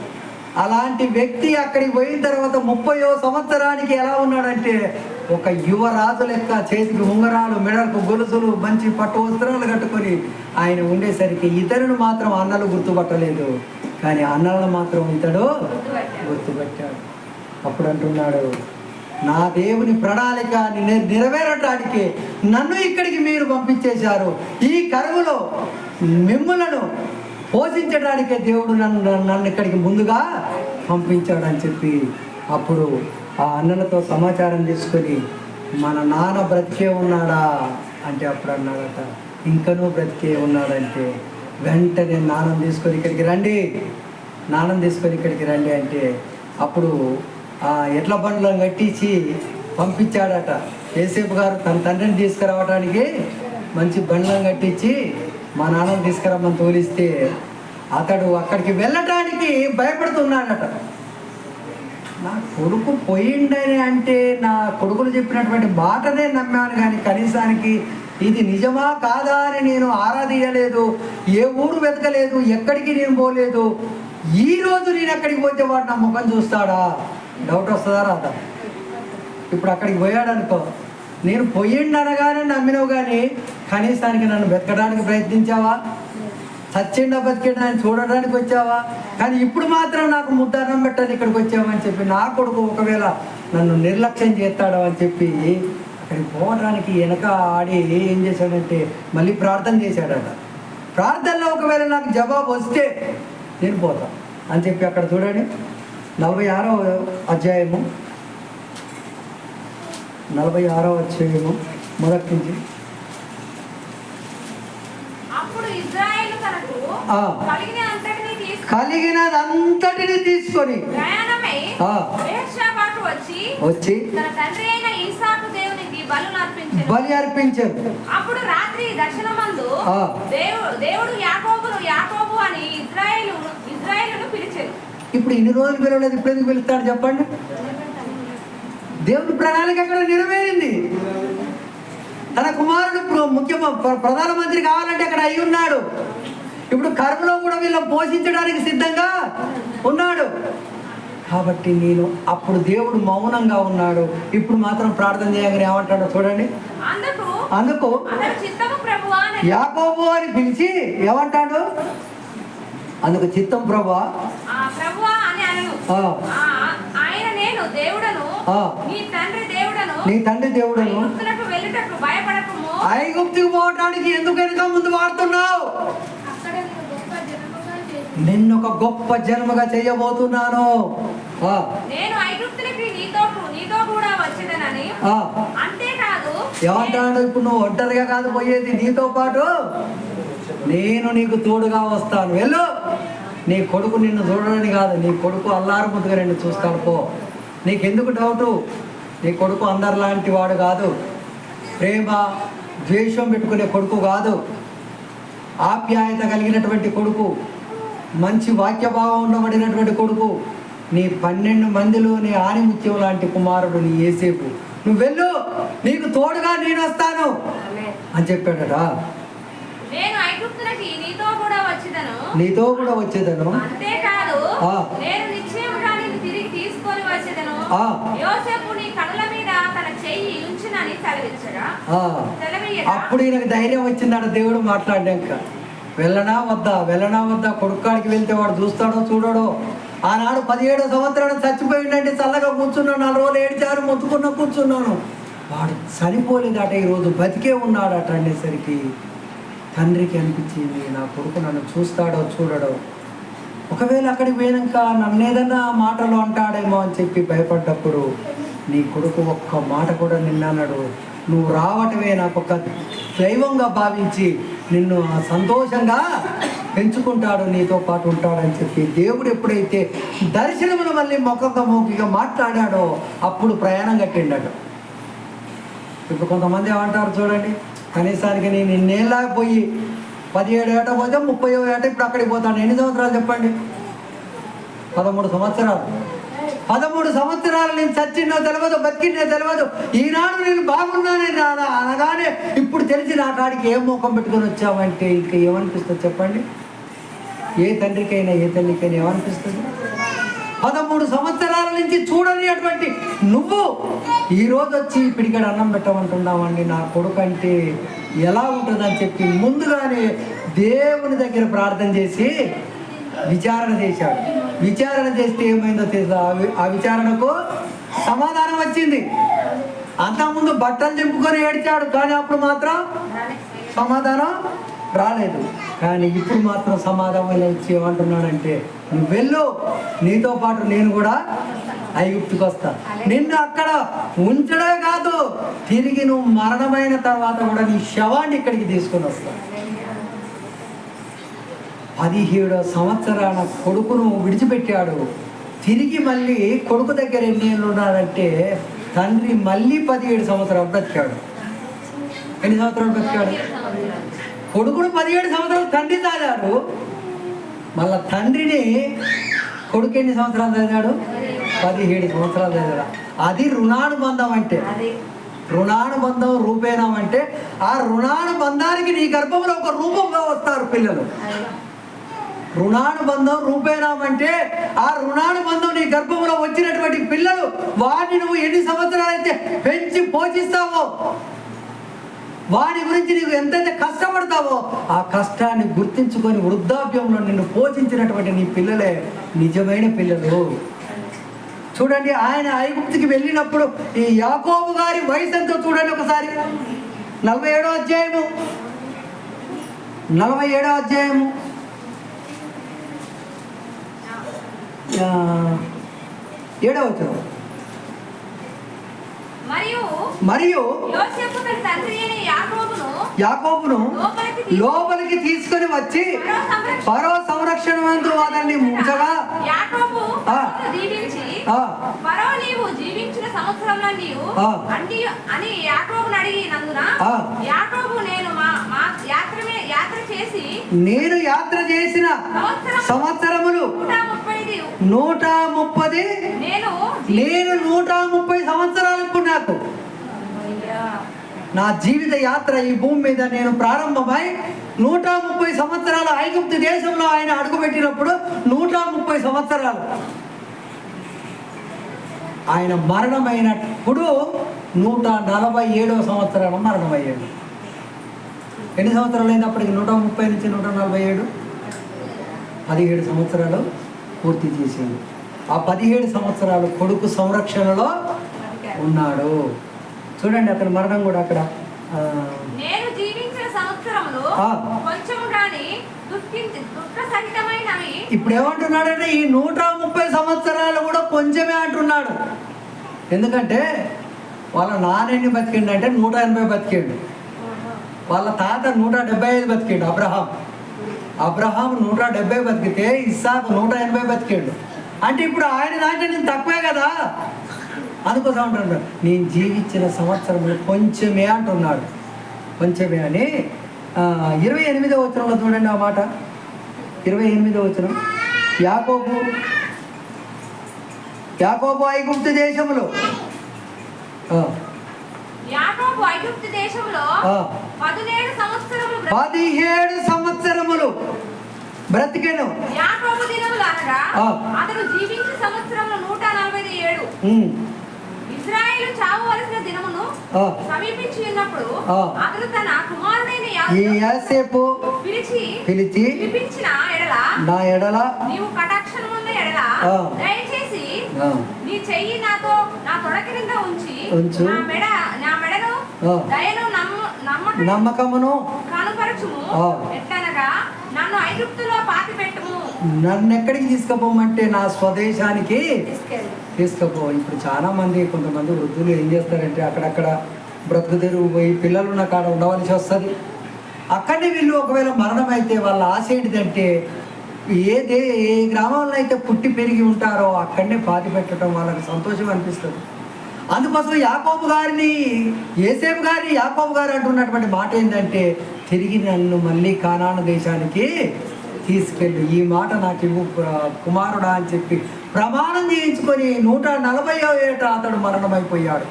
అలాంటి వ్యక్తి అక్కడికి పోయిన తర్వాత 30వ సంవత్సరానికి ఎలా ఉన్నాడంటే ఒక యువరాజు లెక్క, చేతికి ఉంగరాలు, మెడలకు గొలుసులు, మంచి పట్టు వస్త్రాలు కట్టుకొని ఆయన ఉండేసరికి ఇతరును మాత్రం అన్నలు గుర్తుపట్టలేదు, కానీ అన్నలను మాత్రం ఇతడు గుర్తుపట్టాడు. అప్పుడు అంటున్నాడు, నా దేవుని ప్రణాళిక నెరవేరటానికి నన్ను ఇక్కడికి మీరు పంపించేశారు. ఈ కరువులో మిమ్ములను పోషించడానికే దేవుడు నన్ను ఇక్కడికి ముందుగా పంపించాడని చెప్పి అప్పుడు ఆ అన్నలతో సమాచారం తీసుకొని, మన నాన్న బ్రతికే ఉన్నాడా అంటే అప్పుడు అన్నాడట, ఇంకనూ బ్రతికే ఉన్నాడంటే వెంటనే నాన్న తీసుకొని ఇక్కడికి రండి, నాన్న తీసుకొని ఇక్కడికి రండి అంటే అప్పుడు ఆ ఎడ్ల బండ్లను కట్టించి పంపించాడట. యోసేపు గారు తన తండ్రిని తీసుకురావడానికి మంచి బండ్లను కట్టించి మా నాన్నని తీసుకురమ్మని తోలిస్తే అతడు అక్కడికి వెళ్ళటానికి భయపడుతున్నాడట. నా కొడుకు పోయిండని అంటే నా కొడుకులు చెప్పినటువంటి మాటనే నమ్మాను, కానీ కనీసానికి ఇది నిజమా కాదా అని నేను ఆరాధించలేదు, ఏ ఊరు వెతకలేదు, ఎక్కడికి నేను పోలేదు. ఈరోజు నేను ఎక్కడికి పోతే వాడు నా ముఖం చూస్తాడా, డౌట్ వస్తుందా రాదా? ఇప్పుడు అక్కడికి పోయాడు అనుకో, నేను పోయిండనగానే నమ్మినవు, కానీ కనీసానికి నన్ను వెతకడానికి ప్రయత్నించావా? చచ్చిండా బతికిండా అని చూడడానికి వచ్చావా? కానీ ఇప్పుడు మాత్రం నాకు ముద్దాన్నం పెట్టని ఇక్కడికి వచ్చావని చెప్పి నా కొడుకు ఒకవేళ నన్ను నిర్లక్ష్యం చేస్తాడు అని చెప్పి అక్కడికి పోవడానికి వెనక ఆడి ఏం చేశాడంటే మళ్ళీ ప్రార్థన చేశాడట. ప్రార్థనలో ఒకవేళ నాకు జవాబు వస్తే నేను పోతా అని చెప్పి అక్కడ చూడండి 46వ అధ్యాయము మొదటి నుంచి. కలిగినదంతటిని తీసుకొని వచ్చి బలి అర్పించారు. అప్పుడు రాత్రి దర్శనమందు దేవుడు యాకోబు అని ఇశ్రాయేలును పిలిచారు. ఇప్పుడు ఇన్ని రోజులు పిలవలేదు, ఇప్పుడు ఎందుకు పిలుస్తాడు చెప్పండి? దేవుని ప్రణాళిక అక్కడ నెరవేరింది. తన కుమారుడు ప్రధానమంత్రి కావాలంటే అక్కడ అయి ఉన్నాడు. ఇప్పుడు కరువులో కూడా వీళ్ళని పోషించడానికి సిద్ధంగా ఉన్నాడు. కాబట్టి నేను అప్పుడు దేవుడు మౌనంగా ఉన్నాడు, ఇప్పుడు మాత్రం ప్రార్థన చేయగానే ఏమంటాడో చూడండి. అందుకు యాకోబు అని పిలిచి ఏమంటాడు? అందుకు చిత్తం ప్రభువా నీ తండ్రి దేవుడను ఐగుప్తుకు పోవటానికి ఎందుకు వెనుక ముందు వాడుతున్నావు? నిన్ను ఒక గొప్ప జన్మగా చేయబోతున్నాను. ఏమంటాడు? ఇప్పుడు నువ్వు ఒంటరిగా కాదు పోయేది, నీతో పాటు నేను నీకు తోడుగా వస్తాను. వెళ్ళు, నీ కొడుకు నిన్ను చూడడానికి కాదు, నీ కొడుకు అల్లారు ముద్దుగా నిన్ను చూస్తాడు. పో, నీకెందుకు డౌటు? నీ కొడుకు అందరిలాంటి వాడు కాదు, ప్రేమ ద్వేషం పెట్టుకునే కొడుకు కాదు, ఆప్యాయత కలిగినటువంటి కొడుకు, మంచి వాక్యభావం ఉండబడినటువంటి కొడుకు, నీ 12 మందిలో నీ ఆనిముత్యం లాంటి కుమారుడు నీ యోసేపు. నువ్వు వెళ్ళు, నీకు తోడుగా నేను వస్తాను అని చెప్పాడట. నీతో కూడా వచ్చేదను, అంతేకాదు నేను నిశ్చయముగా నిన్ను తిరిగి తీసుకొని వచ్చేదను. యోసేపు నీ కనుల మీద తన చెయ్యి ఉంచునని సెలవిచ్చగా అప్పుడు ఈయనకు ధైర్యం వచ్చిందట. దేవుడు మాట్లాడాక వెళ్ళనా వద్దా కొడుకాడికి వెళ్తే వాడు చూస్తాడో చూడడో. ఆనాడు 17వ సంవత్సరాలు చచ్చిపోయిందంటే చల్లగా కూర్చున్నాను, 4 రోజులు ఏడ్చారు, మొత్తుకున్న కూర్చున్నాను. వాడు చనిపోలేదట, ఈరోజు బతికే ఉన్నాడట అనేసరికి తండ్రికి అనిపించింది, నా కొడుకు నన్ను చూస్తాడో చూడడో, ఒకవేళ అక్కడికి పోయాక నన్ను ఏదన్నా మాటలు అంటాడేమో అని చెప్పి భయపడ్డప్పుడు నీ కొడుకు ఒక్క మాట కూడా నిన్నన్నాడు. నువ్వు రావటమే నాకు ఒక దైవంగా భావించి నిన్ను సంతోషంగా పెంచుకుంటాడు, నీతో పాటు ఉంటాడని చెప్పి దేవుడు ఎప్పుడైతే దర్శనమును మళ్ళీ ముఖాముఖిగా మాట్లాడాడో అప్పుడు ప్రయాణం కట్టిండట. ఇప్పుడు కొంతమంది ఏమంటారు చూడండి, కనీసానికి నేను ఇన్నేళ్ళ పోయి 17 ఏట పోతే 30వ ఏట ఇప్పుడు అక్కడికి పోతాను. ఎన్ని సంవత్సరాలు చెప్పండి? 13 సంవత్సరాలు. 13 సంవత్సరాలు నేను చచ్చినో తెలియదు, బతికినో తెలియదు. ఈనాడు నేను బాగున్నానే రాదా అనగానే ఇప్పుడు తెలిసి నా కాడికి ఏం ముఖం పెట్టుకొని వచ్చామంటే ఇంకా ఏమనిపిస్తుంది చెప్పండి? ఏ తండ్రికైనా ఏ తల్లికైనా ఏమనిపిస్తుంది? 13 సంవత్సరాల నుంచి చూడని అటువంటి నువ్వు ఈరోజు వచ్చి పిడికడ అన్నం పెట్టమంటున్నామండి. నా కొడుకు అంటే ఎలా ఉంటుందని చెప్పి ముందుగానే దేవుని దగ్గర ప్రార్థన చేసి విచారణ చేశాడు. విచారణ చేస్తే ఏమైందో తెలుసా? ఆ విచారణకు సమాధానం వచ్చింది. అంతకుముందు బట్టలు చింపుకొని ఏడ్చాడు, కానీ అప్పుడు మాత్రం సమాధానం రాలేదు. కానీ ఇప్పుడు మాత్రం సమాధానం వచ్చి ఏమంటున్నాడంటే, నువ్వు వెళ్ళు, నీతో పాటు నేను కూడా ఐగుప్తుకు వస్తా. నిన్ను అక్కడ ఉంచడమే కాదు, తిరిగి నువ్వు మరణమైన తర్వాత కూడా నీ శవాన్ని ఇక్కడికి తీసుకొని వస్తా. 17వ సంవత్సరాల కొడుకును విడిచిపెట్టాడు. తిరిగి మళ్ళీ కొడుకు దగ్గర ఎన్ని ఏళ్ళు ఉన్నాడంటే, తండ్రి మళ్ళీ 17 సంవత్సరాలు బ్రతికాడు. ఎన్ని సంవత్సరాలు బ్రతికాడు? కొడుకును 17 సంవత్సరాలు తండ్రి తాగాడు. మళ్ళా తండ్రిని కొడుకు ఎన్ని సంవత్సరాలు చదివాడు? 17 సంవత్సరాలు చదివాడు. అది రుణానుబంధం అంటే. రుణానుబంధం రూపేణం అంటే ఆ రుణానుబంధానికి నీ గర్భంలో ఒక రూపంగా వస్తారు పిల్లలు. రుణానుబంధం రూపేణం అంటే ఆ రుణానుబంధం నీ గర్భంలో వచ్చినటువంటి పిల్లలు, వాడిని నువ్వు ఎన్ని సంవత్సరాలు అయితే పెంచి పోషిస్తావో, వాడి గురించి నీవు ఎంతైతే కష్టపడతావో ఆ కష్టాన్ని గుర్తించుకొని వృద్ధాప్యంలో నిన్ను పోషించినటువంటి నీ పిల్లలే నిజమైన పిల్లలు. చూడండి, ఆయన ఐగుప్తుకి వెళ్ళినప్పుడు ఈ యాకోబు గారి వయసు ఎంతో చూడండి ఒకసారి. 47వ అధ్యాయము 7వ వచనం. మరియు యాకోబును లోపలికి తీసుకొని వచ్చి ఫరో సంరక్షణ మందు అతన్ని ఉంచగా, నేను యాత్ర చేసిన సంవత్సరములు 130. నేను 130 సంవత్సరాలు ఇప్పుడు నాకు నా జీవిత యాత్ర ఈ భూమి మీద నేను ప్రారంభమై 130 సంవత్సరాలు ఐగుప్తు దేశంలో ఆయన అడుగుపెట్టినప్పుడు 130 సంవత్సరాలు. ఆయన మరణమైనప్పుడు 147వ సంవత్సరాలు మరణమయ్యాడు. ఎన్ని సంవత్సరాలు అయినప్పటికీ 130 నుంచి 147, 17 సంవత్సరాలు పూర్తి చేసింది. ఆ 17 సంవత్సరాలు కొడుకు సంరక్షణలో ఉన్నాడు. చూడండి, అతని మరణం కూడా అక్కడ. నేను జీవించిన సంవత్సరములో కొంచెము గాని దుఃఖ సహితమైనవి. ఇప్పుడు ఏమంటున్నాడంటే ఈ 130 సంవత్సరాలు కూడా కొంచెమే అంటున్నాడు. ఎందుకంటే వాళ్ళ నాన్నని బతికిండంటే 180 బతికిండు. వాళ్ళ తాత 175 బతికిండు. అబ్రహాం 170 బతికితే ఇస్సాకు 180 బతికిండు. అంటే ఇప్పుడు ఆయన దాంట్లో నేను తక్కువే కదా. అందుకోసం అంటున్నాడు, నేను జీవించిన సంవత్సరంలో కొంచెమే అంటున్నాడు. కొంచెమే అని 28వ వచనంలో చూడండి ఆ మాట. 28వ వచనం. యాకోబు ఐగుప్తు దేశములో 17 సంవత్సరములు బ్రతికెను. యాకోబు దినములు అనగా అతడు జీవించిన సంవత్సరములు 147. ఇశ్రాయేలు చావవలసిన దినమును సమీపించి ఉన్నప్పుడు అతడు తన కుమారుడైన యోసేపు పిలిచి పిలిపించిన నా ఎడల నీవు కటాక్షణమున్న ఎడల దయచేసి నీ చెయ్యి నా తొడ క్రింద ఉంచి నా మెడను దయను నమ్మకమును కనుపరచుము. ఎట్లనగా నన్ను ఐగుప్తులో పాతిపెట్టుము. నన్ను ఎక్కడికి తీసుకుపోమంటే నా స్వదేశానికి తీసుకుపో. ఇప్పుడు చాలా మంది, కొంతమంది వృద్ధులు ఏం చేస్తారంటే అక్కడక్కడ బ్రతుకు తెరువు పోయి పిల్లలు ఉన్న కాడ ఉండవలసి వస్తుంది. అక్కడనే వీళ్ళు ఒకవేళ మరణం అయితే వాళ్ళ ఆశ ఏంటిదంటే ఏ గ్రామంలో అయితే పుట్టి పెరిగి ఉంటారో అక్కడనే పాతి పెట్టడం వాళ్ళకి సంతోషం అనిపిస్తుంది. అందుకోసం యాకోబు గారిని యోసేపు గారిని యాకోబు గారు అంటున్నటువంటి మాట ఏంటంటే, తిరిగి నన్ను మళ్ళీ కానాను దేశానికి తీసుకెళ్ళు, ఈ మాట నాకు ఇవ్వు కుమారుడా అని చెప్పి ప్రమాణం చేయించుకొని 140వ ఏట అతడు మరణమైపోయాడు.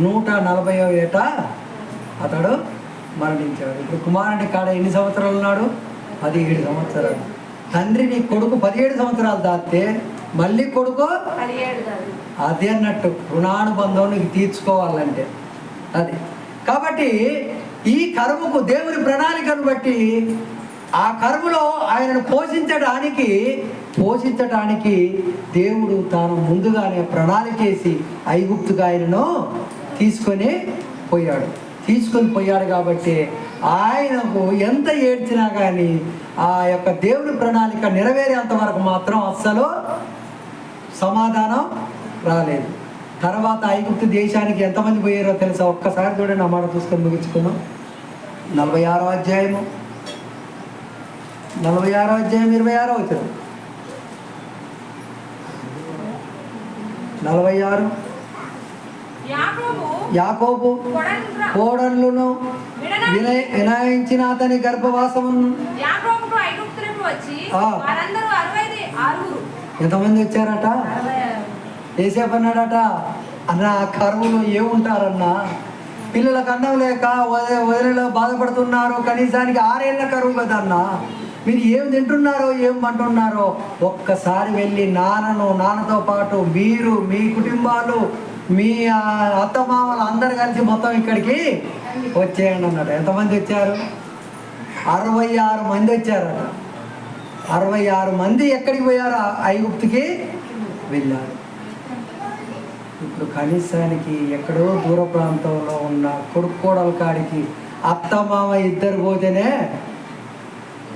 140వ ఏట అతడు మరణించాడు. ఇప్పుడు కుమారుడి కాడ ఎన్ని సంవత్సరాలు ఉన్నాడు? 17 సంవత్సరాలు. తండ్రిని కొడుకు 17 సంవత్సరాలు దాటితే మళ్ళీ కొడుకు 17. అది అన్నట్టు రుణానుబంధం నీకు తీర్చుకోవాలంటే అది. కాబట్టి ఈ కరువుకు దేవుని ప్రణాళికను బట్టి ఆ కరువులో ఆయనను పోషించడానికి దేవుడు తాను ముందుగానే ప్రణాళిక చేసి ఐగుప్తుకు ఆయనను తీసుకొని పోయాడు కాబట్టి ఆయనకు ఎంత ఏడ్చినా కానీ ఆ యొక్క దేవుని ప్రణాళిక నెరవేరేంత వరకు మాత్రం అస్సలు సమాధానం రాలేదు. తర్వాత ఐగుప్తు దేశానికి ఎంతమంది పోయారో తెలుసా? ఒక్కసారి చూడండి, ఆ మాట చూసుకొని ముగించుకున్నాం. 46వ అధ్యాయం 26వ వచనం. 46. యాకోబు కోడళ్ళను వినాయించిన అతని గర్భవాసమును. ఎంతమంది వచ్చారట? యోసేపు అన్నాడట, అన్న కరువులో ఏముంటారన్నా, పిల్లలకు అన్నం లేక వదిలేలో బాధపడుతున్నారు, కనీసానికి 6 ఏళ్ళ కరువు కదన్నా, మీరు ఏం తింటున్నారో ఏం అంటున్నారో ఒక్కసారి వెళ్ళి నాన్నతో పాటు మీరు మీ కుటుంబాలు మీ అత్తమామలు అందరు కలిసి మొత్తం ఇక్కడికి వచ్చేయండి అన్నట్టు. ఎంతమంది వచ్చారు? 66 మంది వచ్చారట. 66 మంది ఎక్కడికి పోయారు? ఐగుప్తుకి వెళ్ళారు. ఇప్పుడు కనీసానికి ఎక్కడో దూర ప్రాంతంలో ఉన్న కొడుకు కోడల కాడికి అత్తమామ ఇద్దరు పోతేనే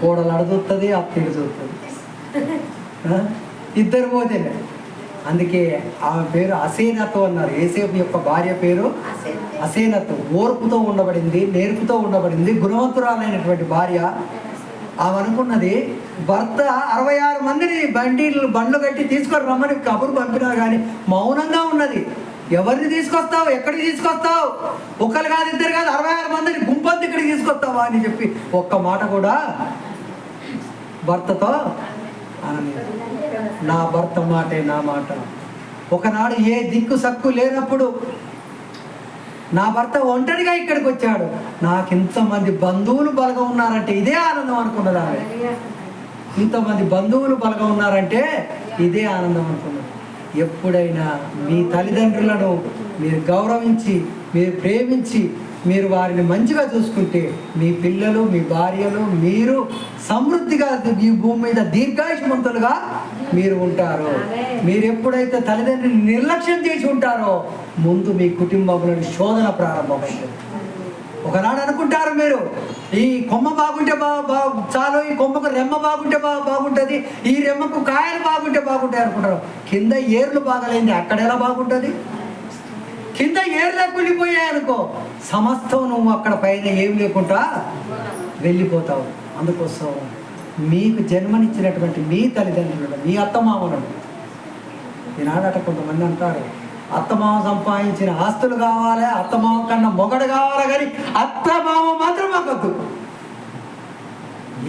కోడలు అడుగుతుంది, అత్త ఇడుతుంది, ఇద్దరు పోతేనే. అందుకే ఆమె పేరు అసేనతు అన్నారు. యోసేపు యొక్క భార్య పేరు అసేనతు. ఓర్పుతో ఉండబడింది, నేర్పుతో ఉండబడింది, గుణవంతురాలైనటువంటి భార్య. ఆమె అనుకున్నది, భర్త 66 మందిని బండ్లు కట్టి తీసుకొని రమ్మని కబురు పంపినా కానీ మౌనంగా ఉన్నది. ఎవరిని తీసుకొస్తావు? ఎక్కడికి తీసుకొస్తావు? ఒకరు కాదు, ఇద్దరు కాదు, 66 మందిని గుంపంతి ఇక్కడికి తీసుకొస్తావా అని చెప్పి ఒక్క మాట కూడా భర్తతో అనలేదు. నా భర్త మాటే నా మాట. ఒకనాడు ఏ దిక్కు సక్కు లేనప్పుడు నా భర్త ఒంటరిగా ఇక్కడికి వచ్చాడు, నాకు ఇంతమంది బంధువులు బలగా ఉన్నారంటే ఇదే ఆనందం అనుకున్నది ఆమె. ఇంతమంది బంధువులు బలగా ఉన్నారంటే ఇదే ఆనందం అనుకున్నది. ఎప్పుడైనా మీ తల్లిదండ్రులను మీరు గౌరవించి, మీరు ప్రేమించి, మీరు వారిని మంచిగా చూసుకుంటే మీ పిల్లలు, మీ భార్యలు, మీరు సమృద్ధిగా ఈ భూమి మీద దీర్ఘాయుష్మంతులుగా మీరు ఉంటారు. మీరు ఎప్పుడైతే తల్లిదండ్రులు నిర్లక్ష్యం చేసి ఉంటారో ముందు మీ కుటుంబంలో శోధన ప్రారంభమైంది. ఒకనాడు అనుకుంటారు మీరు, ఈ కొమ్మ బాగుంటే చాలు, ఈ కొమ్మకు రెమ్మ బాగుంటే బాగుంటుంది, ఈ రెమ్మకు కాయలు బాగుంటే బాగుంటాయి అనుకుంటారు. కింద ఏర్లు బాగలేంది, అక్కడ ఎలా బాగుంటుంది? కింద ఏర్లు కుళ్ళిపోయాయి అనుకో, సమస్తం నువ్వు అక్కడ పైన ఏం లేకుండా వెళ్ళిపోతావు. అందుకోసం మీకు జన్మనిచ్చినటువంటి మీ తల్లిదండ్రులను, మీ అత్తమామలను, ఈనాడట కొంతమంది అంటారు, అత్తమామ సంపాదించిన ఆస్తులు కావాలి, అత్తమామ కన్నా మొగడు కావాలి, కానీ అత్తమామ మాత్రం మాకొద్దు.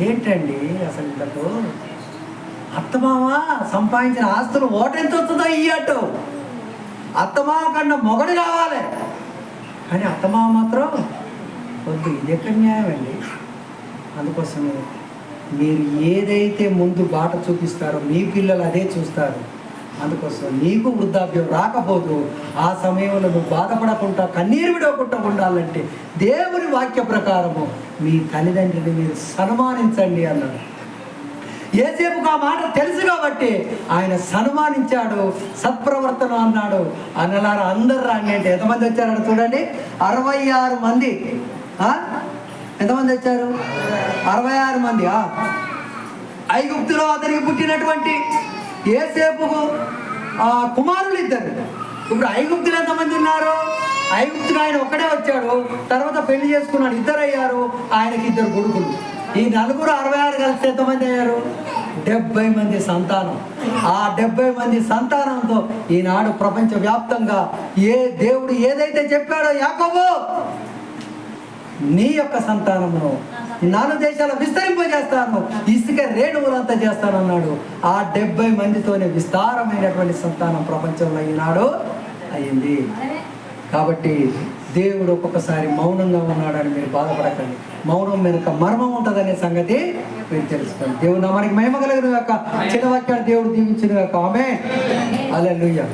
ఏంటండి అసలు ఇంతకు? అత్తమామ సంపాదించిన ఆస్తులు ఓటెంత వస్తుందో ఇయ్యట్టు, అత్తమామ కన్నా మొగడు కావాలి, కానీ అత్తమామ మాత్రం వద్దు. ఇది ఎక్కడ న్యాయం అండి? అందుకోసమే మీరు ఏదైతే ముందు బాట చూపిస్తారో మీ పిల్లలు అదే చూస్తారు. అందుకోసం నీకు వృద్ధాప్యం రాకపోదు, ఆ సమయంలో నువ్వు బాధపడకుండా, కన్నీరు విడవకుండా ఉండాలంటే దేవుని వాక్య ప్రకారము మీ తల్లిదండ్రులు మీరు సన్మానించండి అన్నాడు. యోసేపుకు ఆ మాట తెలుసు కాబట్టి ఆయన సన్మానించాడు, సత్ప్రవర్తన అన్నాడు. అన్నలారా అందరు రాండి అంటే ఎంతమంది వచ్చారని చూడండి. 66 మంది. ఎంతమంది వచ్చారు? 66 మంది. ఐగుప్తులో అతనికి పుట్టినటువంటి యోసేపుకు కుమారులు 2. ఇప్పుడు ఐగుప్తులు ఎంతమంది ఉన్నారు? ఐగుప్తుకు ఆయన ఒక్కడే వచ్చాడు, తర్వాత పెళ్లి చేసుకున్నాడు, 2 అయ్యారు, ఆయనకి 2 కొడుకులు. ఈ 4 66 కలిసి ఎంతమంది అయ్యారు? 70 మంది సంతానం. ఆ 70 మంది సంతానంతో ఈనాడు ప్రపంచవ్యాప్తంగా దేవుడు ఏదైతే చెప్పాడో, యాకోబు నీ యొక్క సంతానమును 4 దేశాలు విస్తరింపజేస్తాను, ఇసుక రేణువులంతా చేస్తానన్నాడు. ఆ 70 మందితోనే విస్తారమైనటువంటి సంతానం ప్రపంచంలో ఈనాడు అయింది. కాబట్టి దేవుడు ఒక్కొక్కసారి మౌనంగా ఉన్నాడని మీరు బాధపడకండి. మౌనం వెనుక మర్మం ఉంటుందనే సంగతి మీరు తెలుసుకోండి. దేవుడు నామానికి మహిమ కలుగును గాక. చిన్న వాక్యాలు దేవుడు దీవించును గాక. ఆమేన్. హల్లెలూయా.